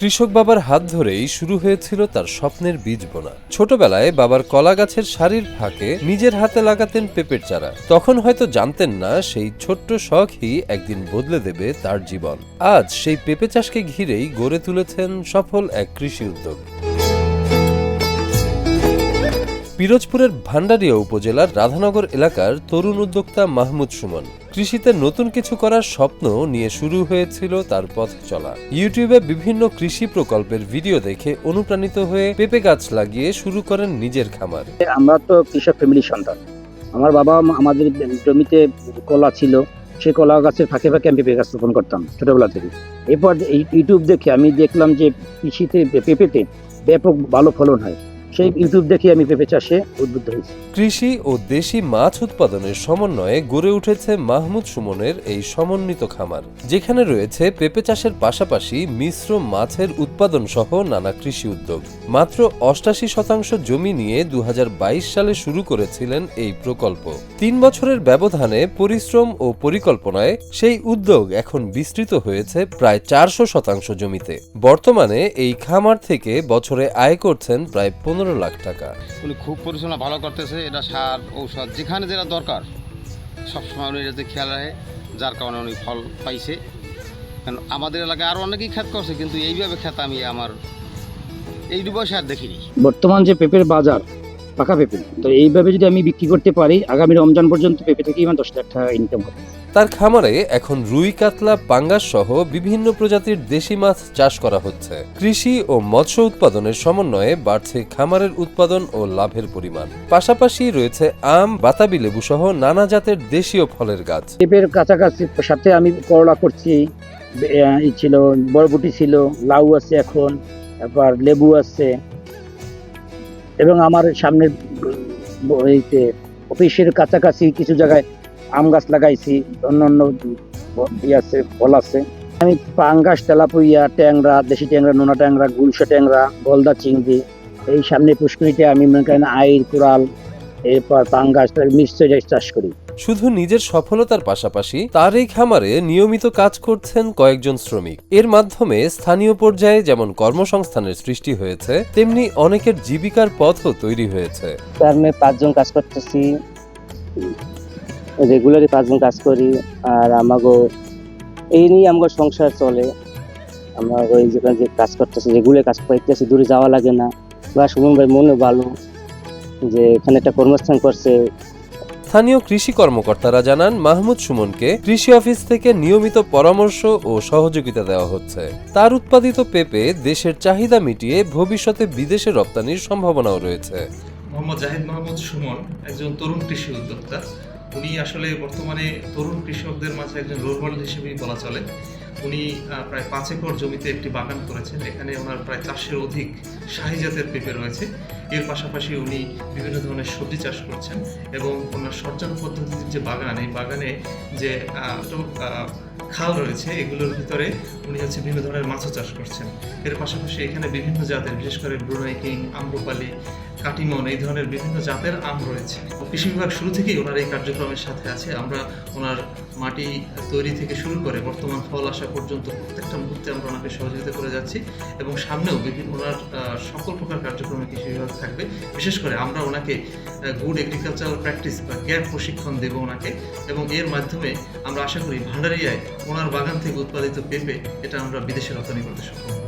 কৃষক বাবার হাত ধরেই শুরু হয়েছিল তার স্বপ্নের বীজ বোনা। ছোটবেলায় বাবার কলা গাছের সারির ফাঁকে নিজের হাতে লাগাতেন পেঁপের চারা। তখন হয়তো জানতেন না সেই ছোট্ট শখই একদিন বদলে দেবে তার জীবন। আজ সেই পেঁপে চাষকে ঘিরেই গড়ে তুলেছেন সফল এক কৃষি উদ্যোগ। পিরোজপুরের ভান্ডারিয়া উপজেলার রাধানগর এলাকার তরুণ উদ্যোক্তা মাহমুদ সুমন কৃষিতে নতুন কিছু করার স্বপ্ন নিয়ে শুরু হয়েছিল তার পথ চলা। ইউটিউবে বিভিন্ন কৃষি প্রকল্পের ভিডিও দেখে অনুপ্রাণিত হয়ে পেঁপে গাছ লাগিয়ে শুরু করেন নিজের খামার। আমরা তো কৃষক ফ্যামিলির সন্তান। আমার বাবা আমাদের জমিতে কলা ছিল, সেই কলা গাছের ফাঁকে ফাঁকে আমি পেঁপে গাছ রোপণ করতাম ছোটবেলা থেকে। এরপর ইউটিউব দেখে আমি দেখলাম যে কৃষিতে পেঁপেতে ব্যাপক ভালো ফলন হয়, সেই ইউটিউব দেখে আমি পেঁপে চাষে উদ্বুদ্ধ হয়েছি। কৃষি ও দেশি মাছ উৎপাদনের সমন্বয়ে গড়ে উঠেছে মাহমুদ সুমনের এই সমন্বিত খামার, যেখানে রয়েছে পেঁপে চাষের পাশাপাশি মিশ্র মাছের উৎপাদন সহ নানা কৃষি উদ্যোগ। মাত্র ৮৮% জমি নিয়ে ২০২২ সালে শুরু করেছিলেন এই প্রকল্প। ৩ বছরের ব্যবধানে পরিশ্রম ও পরিকল্পনায় সেই উদ্যোগ এখন বিস্তৃত হয়েছে প্রায় ৪০০% জমিতে। বর্তমানে এই খামার থেকে বছরে আয় করছেন প্রায় ১৫ লাখ টাকা। উনি খুব পরিচালনা ভালো করতেছে। এটা সার ঔষধ যেখানে যেটা দরকার সবসময় উনি এটাতে খেয়াল রাখে, যার কারণে উনি ফল পাইছে। কারণ আমাদের এলাকায় আরও অনেকেই খ্যাত করছে, কিন্তু এইভাবে খ্যাত আমি আমার এই ২ বছর আর দেখিনি। বর্তমান যে পেঁপের বাজার, পাকা পেঁপে, তো এইভাবে যদি আমি বিক্রি করতে পারি আগামী রমজান পর্যন্ত পেঁপে থেকে আমার ১০ লাখ টাকা ইনকাম হবে। তার খামারে এখন রুই, কাতলা, পাঙ্গাস সহ বিভিন্ন প্রজাতির দেশি মাছ চাষ করা হচ্ছে। কৃষি ও মৎস্য উৎপাদনের সমন্বয়ে বাড়ছে খামারের উৎপাদন ও লাভের পরিমাণ। পাশাপাশি রয়েছে আম, বাতাবি লেবু সহ নানা জাতের দেশীয় ফলের গাছ। পেঁপের কাছাকাছি সাথে আমি করলা করছি, ছিল বরবটি ছিল, লাউ আছে এখন, তারপর লেবু আছে, এবং আমার সামনের অফিসের কাছাকাছি কিছু জায়গায় আম গাছ লাগাইছি, অন্য আছে, ফল আছে। আমি পাঙ্গাস, তেলাপুইয়া, ট্যাংরা, দেশি ট্যাংরা, নোনা ট্যাংরা, গুলশা ট্যাংরা, গলদা চিংড়ি, এই সামনে পুষ্করিতে আমি মনে করেন আইর, কোরাল, এরপর পাঙ্গাস মিশ্র চাষ করি। শুধু নিজের সফলতার পাশাপাশি তার এই খামারে নিয়মিত কাজ করছেন কয়েকজন শ্রমিক। এর মাধ্যমে স্থানীয় পর্যায়ে যেমন কর্মসংস্থানের সৃষ্টি হয়েছে, তেমনি অনেকের জীবিকার পথও তৈরি হয়েছে। আমি ৫ জন কাজ করতেছি, রেগুলারই ৫ জন কাজ করি। আর আমাকে এই নিয়ে আমার সংসার চলে। আমরা ওই যেখানে যে কাজ করতেছি, রেগুলার কাজ করতেছি, দূরে যাওয়া লাগে না। বা সুমন ভাই মনে ভালো যে এখানে একটা কর্মস্থান করছে। স্থানীয় কৃষি কর্মকর্তারা জানান, মাহমুদ সুমনকে কৃষি অফিস থেকে নিয়মিত পরামর্শ ও সহযোগিতা দেওয়া হচ্ছে। তার উৎপাদিত পেঁপে দেশের চাহিদা মিটিয়ে ভবিষ্যতে বিদেশে রপ্তানির সম্ভাবনাও রয়েছে। মোহাম্মদ জাহিদ মাহমুদ সুমন একজন তরুণ কৃষি উদ্যোক্তা। উনি আসলে বর্তমানে তরুণ কৃষকদের মাঝে একজন রোল মডেল হিসেবেই বলা চলে। উনি প্রায় ৫ একর জমিতে একটি বাগান করেছেন। এখানে ওনার প্রায় ৪০০-এর অধিক শাহী জাতের পেঁপে রয়েছে। এর পাশাপাশি উনি বিভিন্ন ধরনের সবজি চাষ করছেন এবং ওনার সরজাম পদ্ধতির যে বাগান, এই বাগানে যে খাল রয়েছে, এগুলোর ভিতরে উনি বিভিন্ন ধরনের মাছও চাষ করছেন। এর পাশাপাশি এখানে বিভিন্ন জাতের, বিশেষ করে ব্রুনাই কিং, আম্রপালি, কাটিমন, এই ধরনের বিভিন্ন জাতের আম রয়েছে। কৃষি বিভাগ শুরু থেকেই ওনার এই কার্যক্রমের সাথে আছে। আমরা ওনার মাটি তৈরি থেকে শুরু করে বর্তমান ফল আসা পর্যন্ত প্রত্যেকটা মুহূর্তে আমরা ওনাকে সহযোগিতা করে যাচ্ছি এবং সামনেও ওনার সকল প্রকার কার্যক্রমে কৃষি বিভাগ থাকবে। বিশেষ করে আমরা ওনাকে গুড এগ্রিকালচারাল প্র্যাকটিস বা গ্যাপ প্রশিক্ষণ দেব ওনাকে, এবং এর মাধ্যমে আমরা আশা করি ভান্ডারিয়ায় ওনার বাগান থেকে উৎপাদিত পেঁপে এটা আমরা বিদেশে রপ্তানি করতে সক্ষম।